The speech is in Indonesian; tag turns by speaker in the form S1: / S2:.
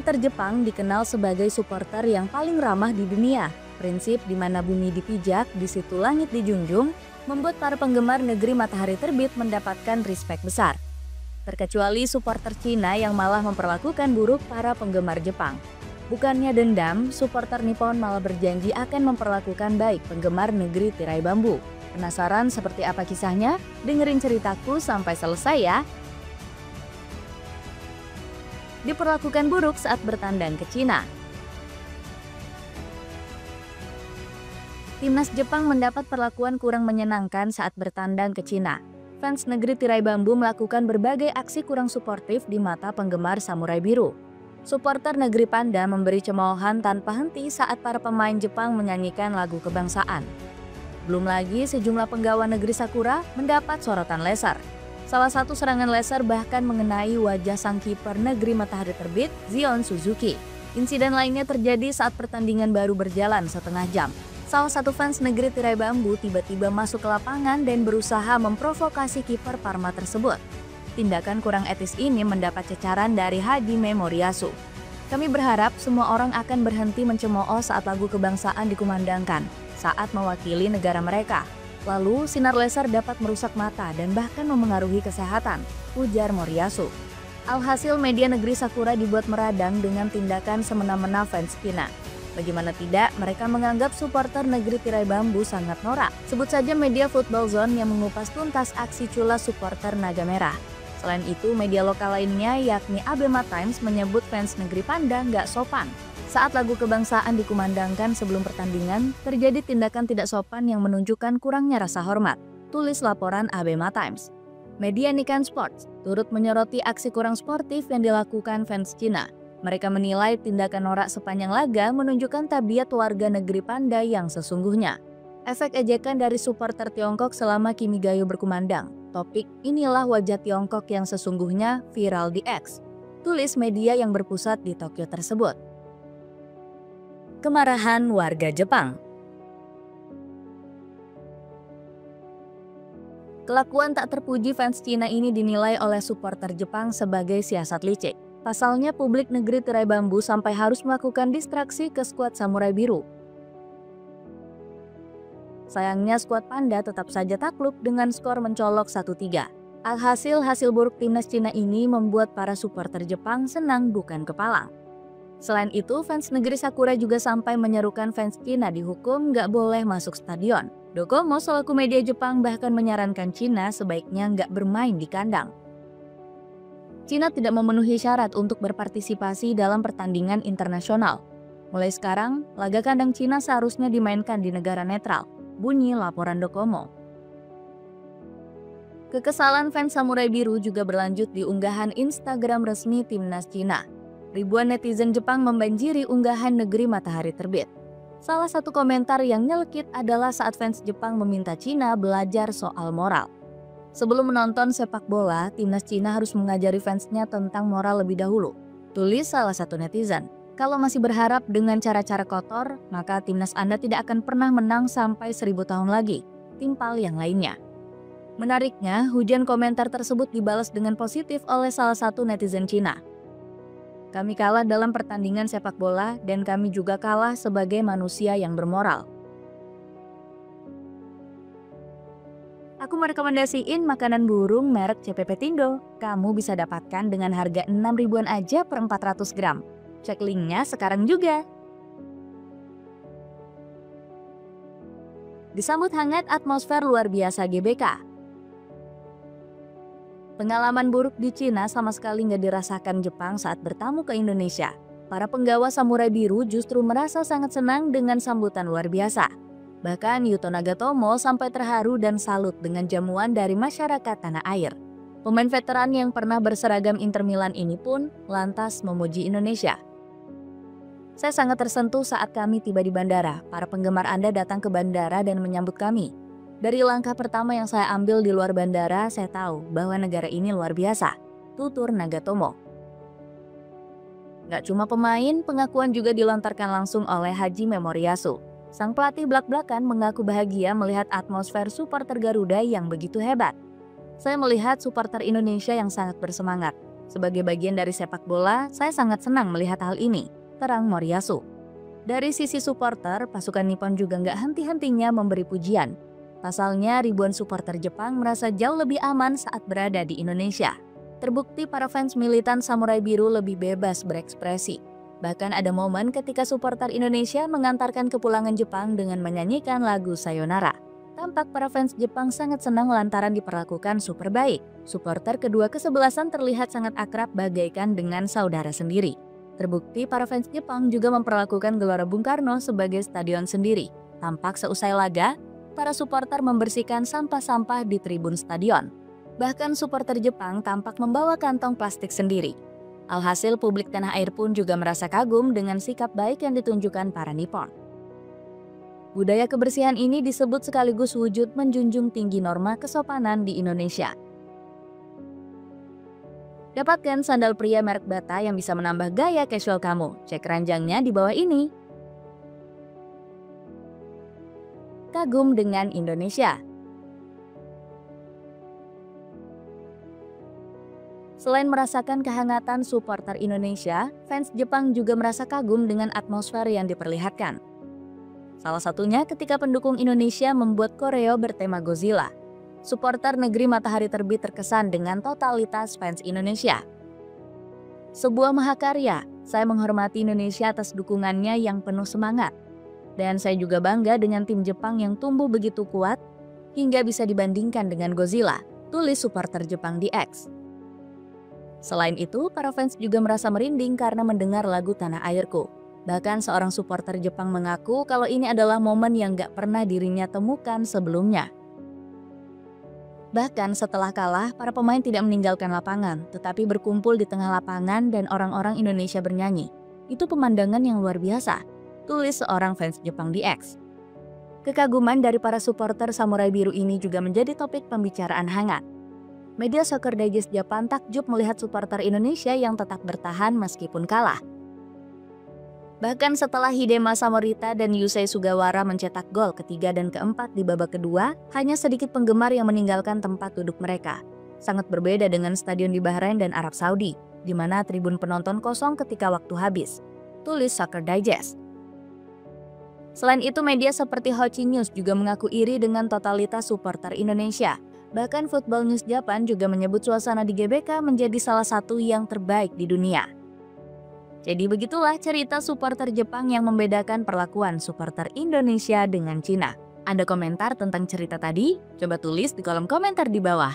S1: Supporter Jepang dikenal sebagai supporter yang paling ramah di dunia. Prinsip di mana bumi dipijak, di situ langit dijunjung, membuat para penggemar negeri matahari terbit mendapatkan respek besar. Terkecuali supporter Cina yang malah memperlakukan buruk para penggemar Jepang. Bukannya dendam, supporter Nippon malah berjanji akan memperlakukan baik penggemar negeri tirai bambu. Penasaran seperti apa kisahnya? Dengerin ceritaku sampai selesai ya. Diperlakukan buruk saat bertandang ke Cina. Timnas Jepang mendapat perlakuan kurang menyenangkan saat bertandang ke Cina. Fans negeri tirai bambu melakukan berbagai aksi kurang suportif di mata penggemar samurai biru. Supporter negeri panda memberi cemoohan tanpa henti saat para pemain Jepang menyanyikan lagu kebangsaan. Belum lagi sejumlah penggawa negeri Sakura mendapat sorotan laser. Salah satu serangan laser bahkan mengenai wajah sang kiper negeri matahari terbit, Zion Suzuki. Insiden lainnya terjadi saat pertandingan baru berjalan setengah jam. Salah satu fans negeri tirai bambu tiba-tiba masuk ke lapangan dan berusaha memprovokasi kiper Parma tersebut. Tindakan kurang etis ini mendapat cecaran dari Hajime Moriyasu. Kami berharap semua orang akan berhenti mencemooh saat lagu kebangsaan dikumandangkan, saat mewakili negara mereka. Lalu, sinar laser dapat merusak mata dan bahkan memengaruhi kesehatan, ujar Moriyasu. Alhasil media negeri Sakura dibuat meradang dengan tindakan semena-mena fans Cina. Bagaimana tidak, mereka menganggap supporter negeri tirai bambu sangat norak. Sebut saja media Football Zone yang mengupas tuntas aksi culas supporter naga merah. Selain itu, media lokal lainnya yakni Abema Times menyebut fans negeri panda nggak sopan. Saat lagu kebangsaan dikumandangkan sebelum pertandingan, terjadi tindakan tidak sopan yang menunjukkan kurangnya rasa hormat, tulis laporan Abema Times. Media Nikkan Sports turut menyoroti aksi kurang sportif yang dilakukan fans Cina. Mereka menilai tindakan norak sepanjang laga menunjukkan tabiat warga negeri panda yang sesungguhnya. Efek ejekan dari supporter Tiongkok selama Kimi Gayo berkumandang. Topik "Inilah wajah Tiongkok yang sesungguhnya" viral di X, tulis media yang berpusat di Tokyo tersebut. Kemarahan warga Jepang. Kelakuan tak terpuji fans Cina ini dinilai oleh supporter Jepang sebagai siasat licik. Pasalnya publik negeri tirai bambu sampai harus melakukan distraksi ke skuad samurai biru. Sayangnya skuad panda tetap saja takluk dengan skor mencolok 1-3. Alhasil hasil buruk timnas Cina ini membuat para supporter Jepang senang bukan kepalang. Selain itu, fans negeri Sakura juga sampai menyerukan fans Cina dihukum nggak boleh masuk stadion. Docomo selaku media Jepang bahkan menyarankan Cina sebaiknya nggak bermain di kandang. Cina tidak memenuhi syarat untuk berpartisipasi dalam pertandingan internasional. Mulai sekarang, laga kandang Cina seharusnya dimainkan di negara netral, bunyi laporan Docomo. Kekesalan fans samurai biru juga berlanjut di unggahan Instagram resmi timnas Cina. Ribuan netizen Jepang membanjiri unggahan negeri matahari terbit. Salah satu komentar yang nyelkit adalah saat fans Jepang meminta Cina belajar soal moral. Sebelum menonton sepak bola, timnas Cina harus mengajari fansnya tentang moral lebih dahulu, tulis salah satu netizen. Kalau masih berharap dengan cara-cara kotor, maka timnas Anda tidak akan pernah menang sampai 1000 tahun lagi, timpal yang lainnya. Menariknya, hujan komentar tersebut dibalas dengan positif oleh salah satu netizen Cina. Kami kalah dalam pertandingan sepak bola dan kami juga kalah sebagai manusia yang bermoral. Aku merekomendasiin makanan burung merek CPP Tindo. Kamu bisa dapatkan dengan harga 6 ribuan aja per 400 gram. Cek linknya sekarang juga. Disambut hangat atmosfer luar biasa GBK. Pengalaman buruk di Cina sama sekali nggak dirasakan Jepang saat bertamu ke Indonesia. Para penggawa samurai biru justru merasa sangat senang dengan sambutan luar biasa. Bahkan Yuto Nagatomo sampai terharu dan salut dengan jamuan dari masyarakat tanah air. Pemain veteran yang pernah berseragam Inter Milan ini pun lantas memuji Indonesia. Saya sangat tersentuh saat kami tiba di bandara. Para penggemar Anda datang ke bandara dan menyambut kami. Dari langkah pertama yang saya ambil di luar bandara, saya tahu bahwa negara ini luar biasa, tutur Nagatomo. Gak cuma pemain, pengakuan juga dilontarkan langsung oleh Hajime Moriyasu. Sang pelatih blak-blakan mengaku bahagia melihat atmosfer supporter Garuda yang begitu hebat. Saya melihat supporter Indonesia yang sangat bersemangat. Sebagai bagian dari sepak bola, saya sangat senang melihat hal ini, terang Moriyasu. Dari sisi supporter, pasukan Nippon juga nggak henti-hentinya memberi pujian. Pasalnya, ribuan supporter Jepang merasa jauh lebih aman saat berada di Indonesia. Terbukti para fans militan Samurai Biru lebih bebas berekspresi. Bahkan ada momen ketika supporter Indonesia mengantarkan kepulangan Jepang dengan menyanyikan lagu Sayonara. Tampak para fans Jepang sangat senang lantaran diperlakukan super baik. Supporter kedua kesebelasan terlihat sangat akrab bagaikan dengan saudara sendiri. Terbukti para fans Jepang juga memperlakukan Gelora Bung Karno sebagai stadion sendiri. Tampak seusai laga, para supporter membersihkan sampah-sampah di tribun stadion. Bahkan supporter Jepang tampak membawa kantong plastik sendiri. Alhasil publik tanah air pun juga merasa kagum dengan sikap baik yang ditunjukkan para Nippon. Budaya kebersihan ini disebut sekaligus wujud menjunjung tinggi norma kesopanan di Indonesia. Dapatkan sandal pria merek Bata yang bisa menambah gaya casual kamu. Cek ranjangnya di bawah ini. Kagum dengan Indonesia. Selain merasakan kehangatan supporter Indonesia, fans Jepang juga merasa kagum dengan atmosfer yang diperlihatkan. Salah satunya ketika pendukung Indonesia membuat koreo bertema Godzilla. Supporter negeri Matahari Terbit terkesan dengan totalitas fans Indonesia. Sebuah mahakarya, saya menghormati Indonesia atas dukungannya yang penuh semangat. Dan saya juga bangga dengan tim Jepang yang tumbuh begitu kuat, hingga bisa dibandingkan dengan Godzilla, tulis supporter Jepang di X. Selain itu, para fans juga merasa merinding karena mendengar lagu Tanah Airku. Bahkan seorang supporter Jepang mengaku kalau ini adalah momen yang gak pernah dirinya temukan sebelumnya. Bahkan setelah kalah, para pemain tidak meninggalkan lapangan, tetapi berkumpul di tengah lapangan dan orang-orang Indonesia bernyanyi. Itu pemandangan yang luar biasa, tulis seorang fans Jepang di X. Kekaguman dari para supporter Samurai Biru ini juga menjadi topik pembicaraan hangat. Media Soccer Digest Japan takjub melihat supporter Indonesia yang tetap bertahan meskipun kalah. Bahkan setelah Hidemasa Morita dan Yusei Sugawara mencetak gol ketiga dan keempat di babak kedua, hanya sedikit penggemar yang meninggalkan tempat duduk mereka. Sangat berbeda dengan stadion di Bahrain dan Arab Saudi, di mana tribun penonton kosong ketika waktu habis, tulis Soccer Digest. Selain itu, media seperti Hochi News juga mengaku iri dengan totalitas supporter Indonesia. Bahkan Football News Japan juga menyebut suasana di GBK menjadi salah satu yang terbaik di dunia. Jadi begitulah cerita supporter Jepang yang membedakan perlakuan supporter Indonesia dengan Cina. Ada komentar tentang cerita tadi? Coba tulis di kolom komentar di bawah.